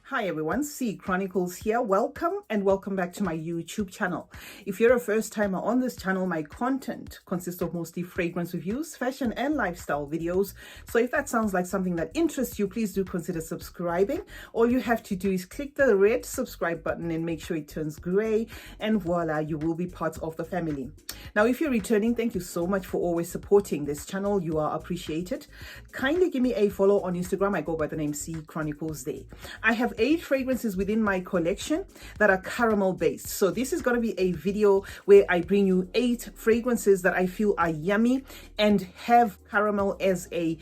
Hi everyone, C Chronicles here. Welcome and welcome back to my YouTube channel. If you're a first timer on this channel, my content consists of mostly fragrance reviews, fashion and lifestyle videos. So if that sounds like something that interests you, please do consider subscribing. All you have to do is click the red subscribe button and make sure it turns gray, and voila, you will be part of the family. Now, if you're returning, thank you so much for always supporting this channel. You are appreciated. Kindly give me a follow on Instagram. I go by the name C Chronicles there. I have 8 fragrances within my collection that are caramel based. So this is going to be a video where I bring you 8 fragrances that I feel are yummy and have caramel as a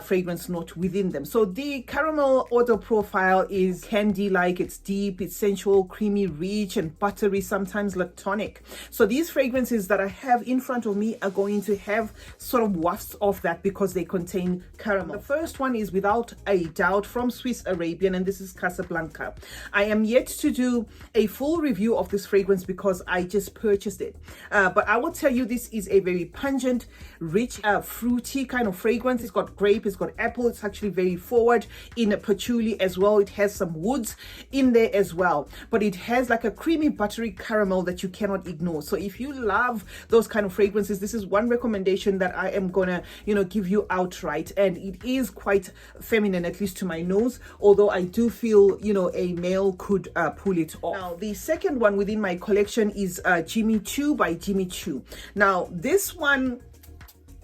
fragrance note within them. So the caramel odor profile is candy-like. It's deep, it's sensual, creamy, rich, and buttery, sometimes lactonic. So these fragrances that I have in front of me are going to have sort of wafts of that because they contain caramel. The first one is without a doubt from Swiss Arabian, and this is Casablanca. I am yet to do a full review of this fragrance because I just purchased it. But I will tell you, this is a very pungent, rich, fruity kind of fragrance. It's got grape, it's got apple. It's actually very forward in patchouli as well. It has some woods in there as well. But it has like a creamy, buttery caramel that you cannot ignore. So if you love those kind of fragrances, this is one recommendation that I am gonna, give you outright. And it is quite feminine, at least to my nose, although I do feel a male could pull it off. Now, the second one within my collection is Jimmy Choo by Jimmy Choo. Now, this one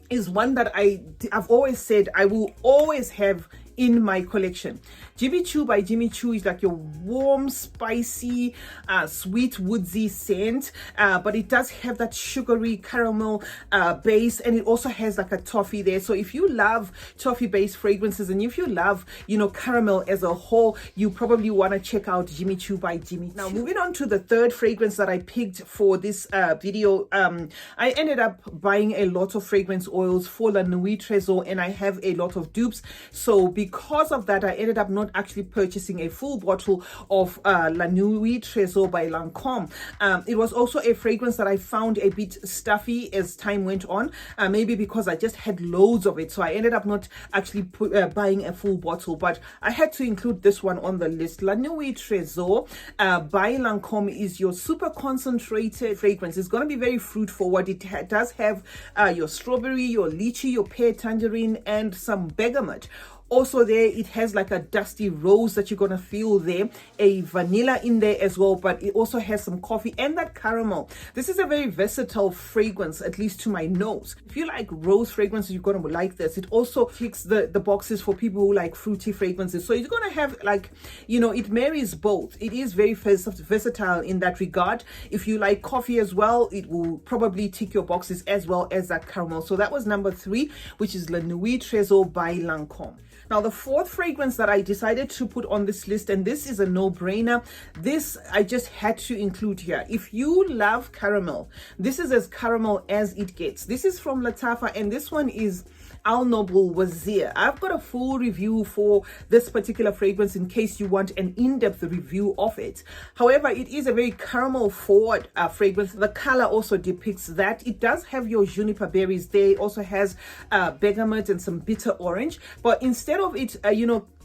is one that I've always said I will always have in my collection. Jimmy Choo by Jimmy Choo is like your warm, spicy, sweet, woodsy scent, but it does have that sugary caramel base, and it also has like a toffee there. So if you love toffee-based fragrances and if you love, caramel as a whole, you probably want to check out Jimmy Choo by Jimmy Choo. Now, moving on to the third fragrance that I picked for this video, I ended up buying a lot of fragrance oils for La Nuit Trezo, and I have a lot of dupes. So because of that, I ended up not actually purchasing a full bottle of La Nuit Trezo by Lancôme. It was also a fragrance that I found a bit stuffy as time went on, maybe because I just had loads of it. So I ended up not actually buying a full bottle, but I had to include this one on the list. La Nuit Trezo by Lancôme is your super concentrated fragrance. It's going to be very fruit forward. It does have your strawberry, your lychee, your pear, tangerine, and some bergamot. Also there, it has like a dusty rose that you're going to feel there, a vanilla in there as well, but it also has some coffee and that caramel. This is a very versatile fragrance, at least to my nose. If you like rose fragrances, you're going to like this. It also ticks the boxes for people who like fruity fragrances. So you're going to have like, it marries both. It is very versatile in that regard. If you like coffee as well, it will probably tick your boxes as well as that caramel. So that was number 3, which is La Nuit Trezo by Lancôme. Now, the fourth fragrance that I decided to put on this list, and this is a no-brainer, this I just had to include here. If you love caramel, this is as caramel as it gets. This is from Lattafa, and this one is Al Noble Wazir. I've got a full review for this particular fragrance in case you want an in-depth review of it. However, it is a very caramel forward fragrance. The color also depicts that. It does have your juniper berries there. It also has bergamot and some bitter orange, but instead of it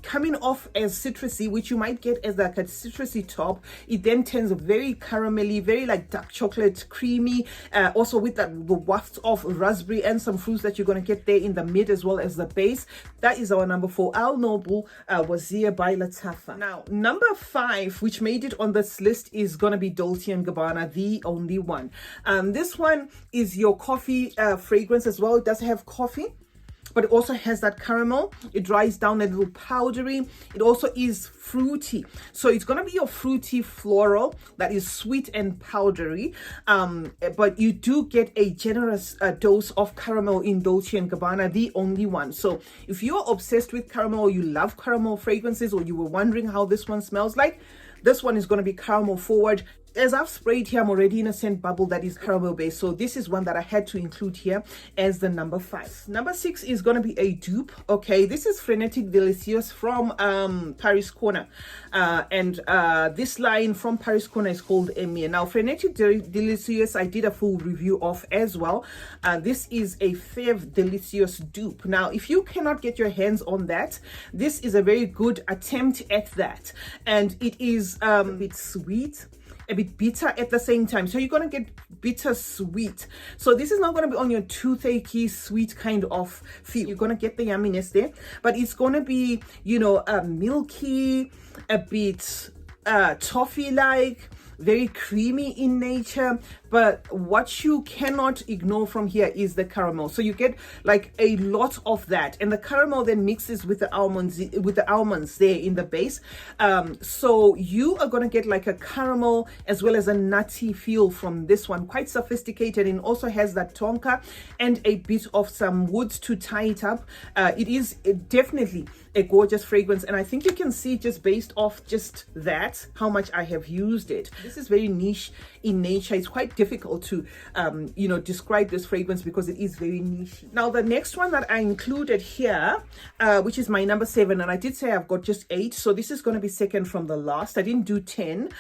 coming off as citrusy, which you might get as like a citrusy top, it then turns very caramelly, very like dark chocolate, creamy, also with the wafts of raspberry and some fruits that you're going to get there in the mid as well as the base. That is our number 4, Al Noble Wazir by Lattafa. Now, number 5, which made it on this list, is going to be Dolce Gabbana, the only one. This one is your coffee fragrance as well. It does have coffee, but it also has that caramel. It dries down a little powdery. It also is fruity. So it's going to be your fruity floral that is sweet and powdery. But you do get a generous dose of caramel in Dolce & Gabbana, the only one. So if you're obsessed with caramel, or you love caramel fragrances, or you were wondering how this one smells like, this one is going to be caramel forward. as I've sprayed here, I'm already in a scent bubble that is caramel based. So this is one that I had to include here as the number 5. Number 6 is going to be a dupe. Okay, this is Frenetic Delicious from Paris Corner. This line from Paris Corner is called Emir. Now, Frenetic Delicious, I did a full review of as well. This is a Fève Delicious dupe. Now, if you cannot get your hands on that, this is a very good attempt at that. And it is a bit sweet, a bit bitter at the same time. So you're going to get bitter sweet. So this is not going to be on your toothache sweet kind of feel. You're going to get the yumminess there, but it's going to be, you know, milky, a bit toffee like, very creamy in nature. But what you cannot ignore from here is the caramel. So you get like a lot of that, and the caramel then mixes with the almonds there in the base. So you are going to get like a caramel as well as a nutty feel from this one. Quite sophisticated, and also has that tonka and a bit of some wood to tie it up. It is definitely a gorgeous fragrance, and I think you can see just based off just that how much I have used it. This is very niche in nature. It's quite difficult to you know, describe this fragrance because it is very niche. Now the next one that I included here, which is my number 7, and I did say I've got just 8, so this is going to be second from the last. I didn't do 10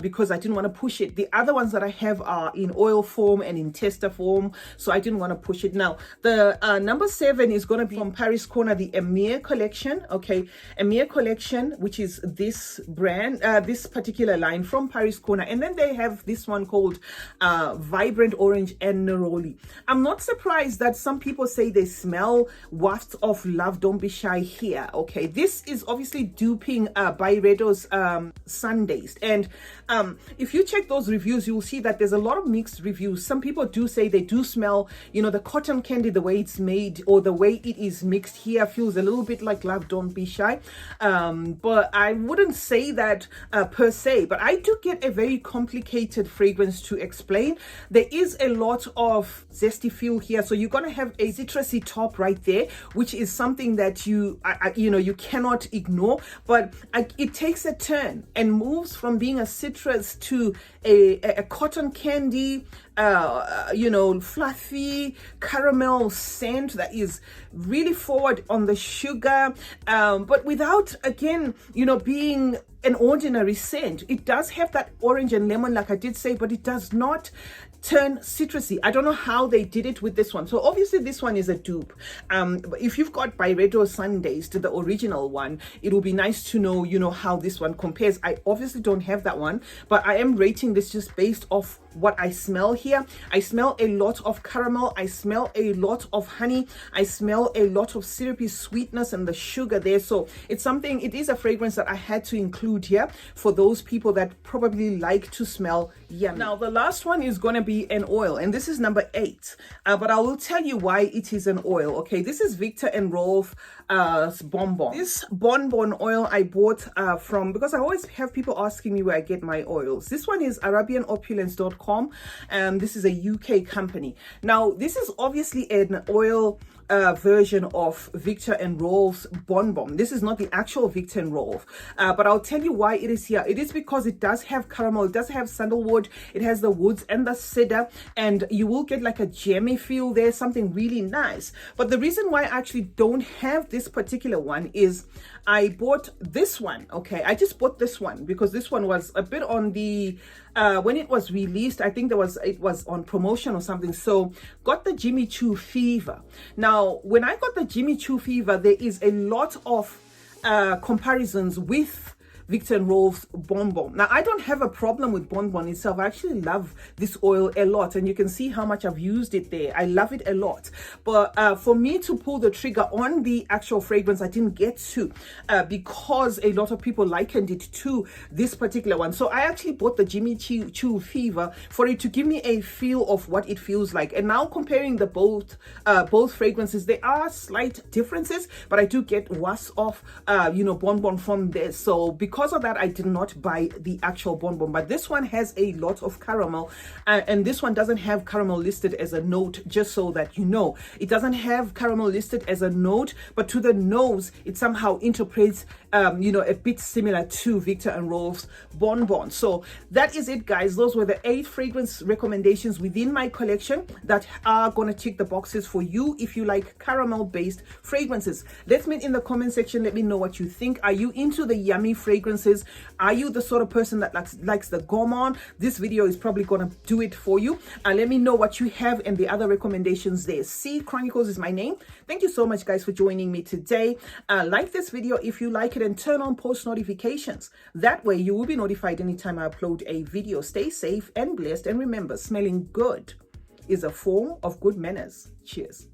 because I didn't want to push it. The other ones that I have are in oil form and in tester form, so I didn't want to push it. Now the number 7 is going to be from Paris Corner, the Emir collection. Okay, Emir collection, which is this brand, this particular line from Paris Corner, and then they have this one called Vibrant Orange and Neroli. I'm not surprised that some people say they smell wafts of Love Don't Be Shy here. Okay, this is obviously duping Byredo's Sundays, and if you check those reviews, you'll see that there's a lot of mixed reviews. Some people do say they do smell, you know, the cotton candy, the way it's made or the way it is mixed here feels a little bit like Love Don't Be Shy, but I wouldn't say that per se. But I do get a very complicated fragrance to explain. There is a lot of zesty feel here, so you're going to have a citrusy top right there, which is something that you know, you cannot ignore. But it takes a turn and moves from being a citrus to a cotton candy, you know, fluffy caramel scent that is really forward on the sugar, but without, again, you know, being an ordinary scent. It does have that orange and lemon, like I did say, but it does not turn citrusy. I don't know how they did it with this one. So obviously this one is a dupe. If you've got Byredo Sundays to the original one, it will be nice to know, you know, how this one compares. I obviously don't have that one, but I am rating this just based off what I smell here. I smell a lot of caramel. I smell a lot of honey. I smell a lot of syrupy sweetness and the sugar there. So it's something, it is a fragrance that I had to include here for those people that probably like to smell yummy. Now the last one is going to be an oil, and this is number 8, but I will tell you why it is an oil. Okay, this is Victor and Rolf Bonbon. This Bonbon oil I bought from, because I always have people asking me where I get my oils. This one is arabianopulence.com, and this is a UK company. Now this is obviously an oil version of Victor and Rolf's Bonbon. This is not the actual Victor and Rolf, but I'll tell you why it is here. It is because it does have caramel, it does have sandalwood, it has the woods and the cedar, and you will get like a jammy feel there, something really nice. But the reason why I actually don't have this particular one is I bought this one. Okay, I just bought this one because this one was a bit on the when it was released, I think it was on promotion or something. So got the Jimmy Choo fever. Now when I got the Jimmy Choo fever, there is a lot of comparisons with Victor and Rolf's Bonbon. Now I don't have a problem with Bonbon itself. I actually love this oil a lot, and you can see how much I've used it there. I love it a lot, but for me to pull the trigger on the actual fragrance, I didn't get to because a lot of people likened it to this particular one. So I actually bought the Jimmy Choo fever for it to give me a feel of what it feels like. And now comparing the both fragrances, there are slight differences, but I do get wafts of you know, Bonbon from this. So because because of that, I did not buy the actual Bonbon, but this one has a lot of caramel, and this one doesn't have caramel listed as a note, just so that you know. It doesn't have caramel listed as a note, but to the nose, it somehow interprets, you know, a bit similar to Victor and Rolf's Bonbon. So that is it, guys. Those were the 8 fragrance recommendations within my collection that are going to tick the boxes for you if you like caramel-based fragrances. Let's meet in the comment section. Let me know what you think. Are you into the yummy fragrances? Are you the sort of person that likes the Gourmand? This video is probably going to do it for you. Let me know what you have and the other recommendations there. CeeChronicles is my name. Thank you so much, guys, for joining me today. Like this video if you like it, and turn on post notifications. That way you will be notified anytime I upload a video. Stay safe and blessed, and remember, smelling good is a form of good manners. Cheers.